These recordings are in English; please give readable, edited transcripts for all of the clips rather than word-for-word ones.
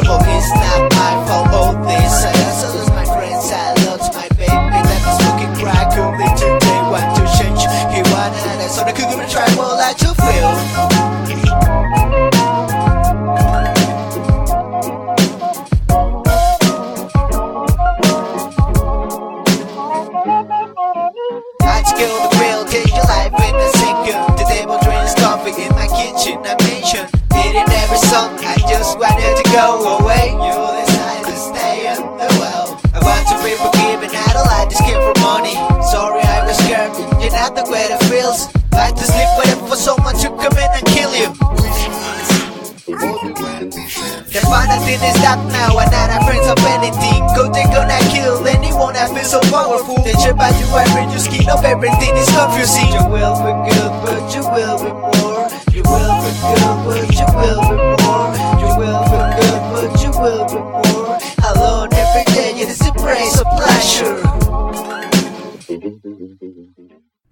trouble. It's not my fault, all this. I also lost my friends, I lost my baby. That is looking crack, only today want to change. He wanted us, so they couldn't try more like to feel. Kill the grill, take your life in a second. The table drinks coffee in my kitchen, I mentioned eating every song, I just wanted to go away. You decide to stay in the well. I want to be forgiven, I don't like this kid for money. Sorry I was scared, you're not the way it feels. Like to sleep waiting for someone to come in and kill you. The final thing is that now I'm not afraid of anything. Cause they gonna kill anyone that feels so powerful. They try by you every new skin of everything is confusing. You will be good but you will be more. You will be good but you will be more. You will be good but you will be more. Alone every day it is a praise of pleasure.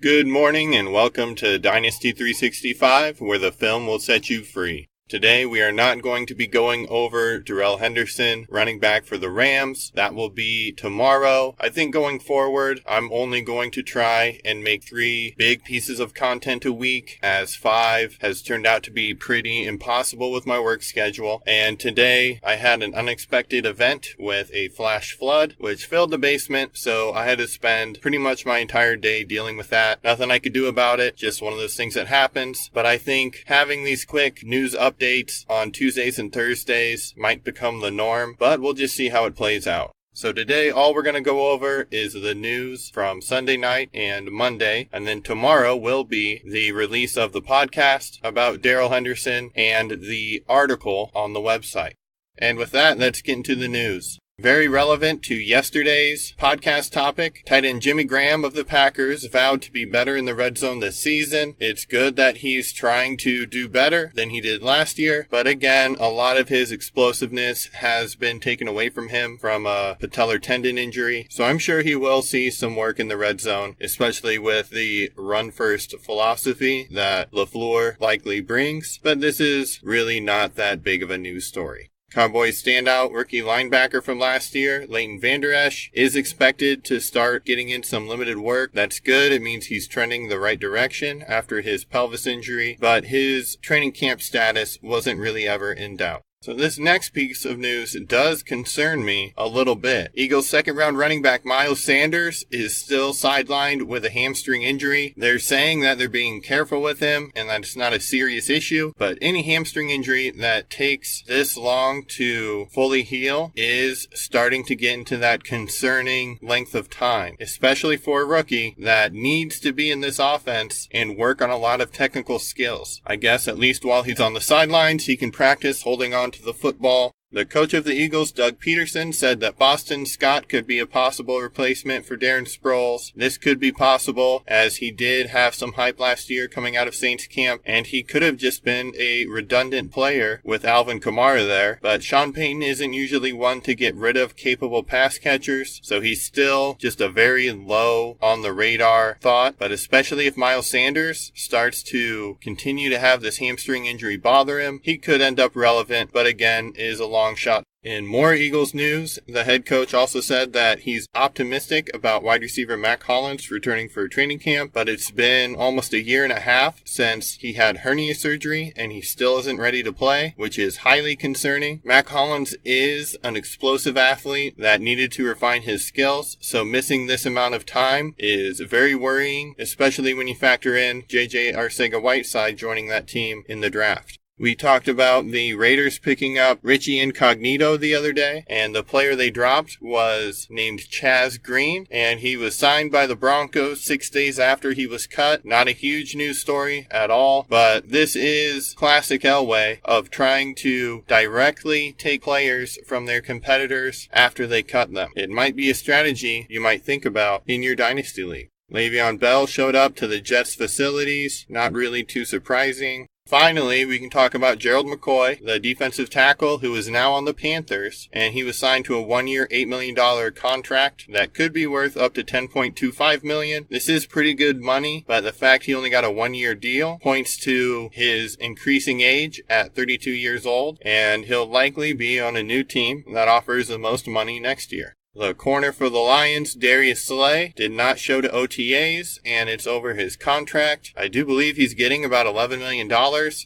Good morning and welcome to Dynasty 365, where the film will set you free. Today, we are not going to be going over Darrell Henderson, running back for the Rams. That will be tomorrow. I think going forward, I'm only going to try and make 3 big pieces of content a week, as 5 has turned out to be pretty impossible with my work schedule. And today, I had an unexpected event with a flash flood, which filled the basement, so I had to spend pretty much my entire day dealing with that. Nothing I could do about it, just one of those things that happens. But I think having these quick news updates on Tuesdays and Thursdays might become the norm, but we'll just see how it plays out. So today, all we're going to go over is the news from Sunday night and Monday, and then tomorrow will be the release of the podcast about Darrell Henderson and the article on the website. And with that, let's get into the news. Very relevant to yesterday's podcast topic, tight end Jimmy Graham of the Packers vowed to be better in the red zone this season. It's good that he's trying to do better than he did last year, but again, a lot of his explosiveness has been taken away from him from a patellar tendon injury, so I'm sure he will see some work in the red zone, especially with the run-first philosophy that LaFleur likely brings, but this is really not that big of a news story. Cowboys standout rookie linebacker from last year, Leighton Vander Esch, is expected to start getting in some limited work. That's good. It means he's trending the right direction after his pelvis injury, but his training camp status wasn't really ever in doubt. So this next piece of news does concern me a little bit. Eagles second-round running back Miles Sanders is still sidelined with a hamstring injury. They're saying that they're being careful with him and that it's not a serious issue, but any hamstring injury that takes this long to fully heal is starting to get into that concerning length of time, especially for a rookie that needs to be in this offense and work on a lot of technical skills. I guess at least while he's on the sidelines, he can practice holding on to the football. The coach of the Eagles, Doug Peterson, said that Boston Scott could be a possible replacement for Darren Sproles. This could be possible as he did have some hype last year coming out of Saints camp, and he could have just been a redundant player with Alvin Kamara there. But Sean Payton isn't usually one to get rid of capable pass catchers, so he's still just a very low on the radar thought. But especially if Miles Sanders starts to continue to have this hamstring injury bother him, he could end up relevant, but again, is a long shot. In more Eagles news, the head coach also said that he's optimistic about wide receiver Mac Hollins returning for training camp, but it's been almost a year and a half since he had hernia surgery and he still isn't ready to play, which is highly concerning. Mac Hollins is an explosive athlete that needed to refine his skills, so missing this amount of time is very worrying, especially when you factor in J.J. Arcega-Whiteside joining that team in the draft. We talked about the Raiders picking up Richie Incognito the other day, and the player they dropped was named Chaz Green, and he was signed by the Broncos 6 days after he was cut. Not a huge news story at all, but this is classic Elway of trying to directly take players from their competitors after they cut them. It might be a strategy you might think about in your Dynasty League. Le'Veon Bell showed up to the Jets facilities, not really too surprising. Finally, we can talk about Gerald McCoy, the defensive tackle who is now on the Panthers, and he was signed to a 1-year, $8 million contract that could be worth up to $10.25 million. This is pretty good money, but the fact he only got a 1-year deal points to his increasing age at 32 years old, and he'll likely be on a new team that offers the most money next year. The corner for the Lions, Darius Slay, did not show to OTAs, and it's over his contract. I do believe he's getting about $11 million,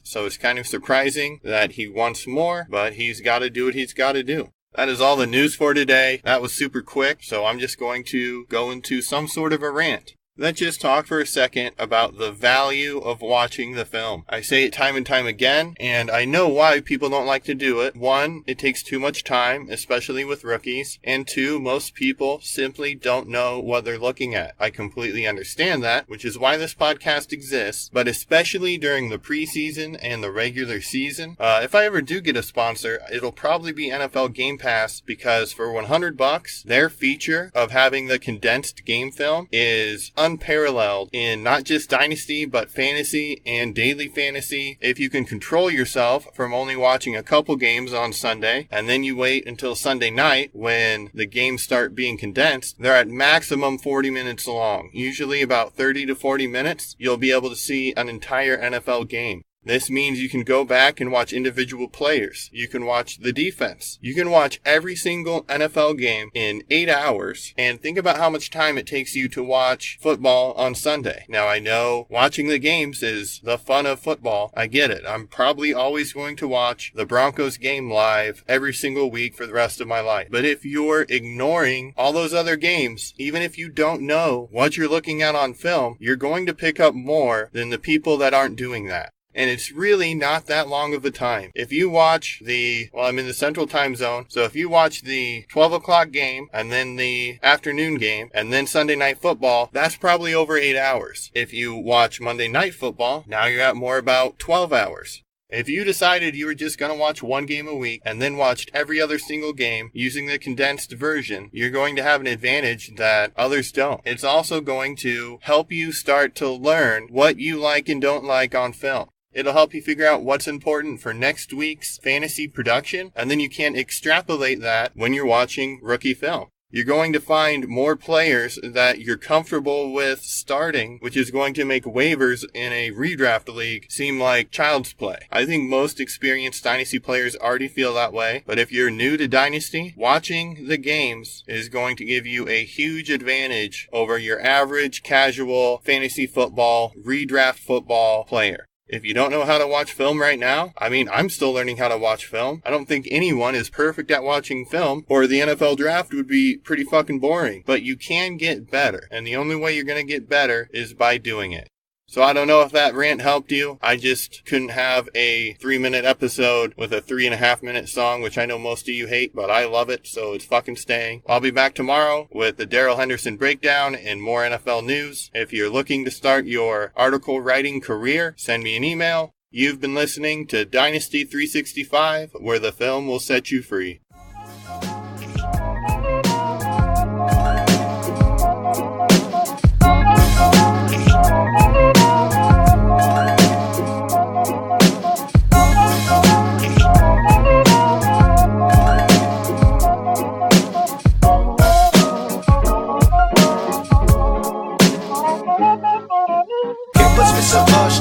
so it's kind of surprising that he wants more, but he's got to do what he's got to do. That is all the news for today. That was super quick, so I'm just going to go into some sort of a rant. Let's just talk for a second about the value of watching the film. I say it time and time again, and I know why people don't like to do it. 1, it takes too much time, especially with rookies. And 2, most people simply don't know what they're looking at. I completely understand that, which is why this podcast exists. But especially during the preseason and the regular season, if I ever do get a sponsor, it'll probably be NFL Game Pass, because for $100, their feature of having the condensed game film is unparalleled in not just Dynasty, but fantasy and daily fantasy. If you can control yourself from only watching a couple games on Sunday, and then you wait until Sunday night when the games start being condensed, they're at maximum 40 minutes long. Usually about 30 to 40 minutes, you'll be able to see an entire NFL game. This means you can go back and watch individual players. You can watch the defense. You can watch every single NFL game in 8 hours. And think about how much time it takes you to watch football on Sunday. Now, I know watching the games is the fun of football. I get it. I'm probably always going to watch the Broncos game live every single week for the rest of my life. But if you're ignoring all those other games, even if you don't know what you're looking at on film, you're going to pick up more than the people that aren't doing that. And it's really not that long of a time. If you watch I'm in the central time zone, so if you watch the 12 o'clock game, and then the afternoon game, and then Sunday night football, that's probably over 8 hours. If you watch Monday night football, now you're at more about 12 hours. If you decided you were just going to watch one game a week and then watched every other single game using the condensed version, you're going to have an advantage that others don't. It's also going to help you start to learn what you like and don't like on film. It'll help you figure out what's important for next week's fantasy production, and then you can extrapolate that when you're watching rookie film. You're going to find more players that you're comfortable with starting, which is going to make waivers in a redraft league seem like child's play. I think most experienced Dynasty players already feel that way, but if you're new to Dynasty, watching the games is going to give you a huge advantage over your average casual fantasy football, redraft football player. If you don't know how to watch film right now, I'm still learning how to watch film. I don't think anyone is perfect at watching film, or the NFL draft would be pretty fucking boring. But you can get better, and the only way you're going to get better is by doing it. So I don't know if that rant helped you. I just couldn't have a 3-minute episode with a 3.5-minute song, which I know most of you hate, but I love it, so it's fucking staying. I'll be back tomorrow with the Darrell Henderson breakdown and more NFL news. If you're looking to start your article writing career, send me an email. You've been listening to Dynasty 365, where the film will set you free.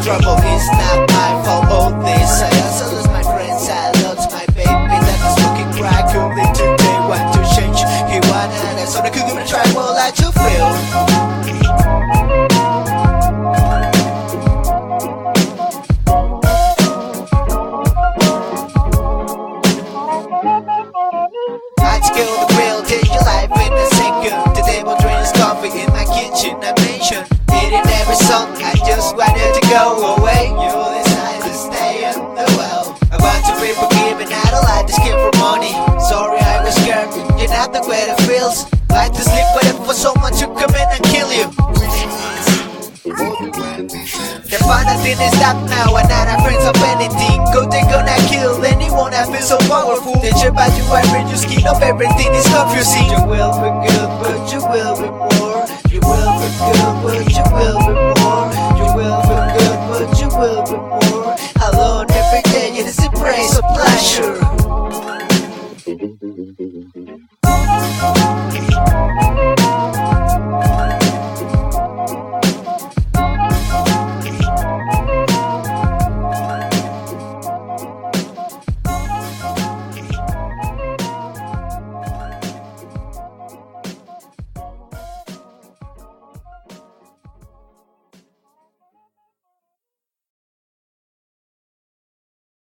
Trouble is not my fault, all this I also lose my friends, I lost my baby that is looking cry, only today want to change. He wanted us on the cookie to try, well I to feel. I'd skill the bill, take your life in a second. The devil drinks coffee in my kitchen, I mentioned in every song, I just wanted to go away. You decide to stay in the well. I want to be forgiven, I don't like this kid for money. Sorry I was scared, you're not the way it feels. Like to sleep with it for someone to come in and kill you. The fun I didn't stop now, and not our friends of anything. Go they gonna kill anyone that feels so powerful. They trip out you every your skin of everything is confusing. You will be good, but you will be more. You will be good, but you will be more. You will be good, but you will be more. I love every day, it is a praise of pleasure.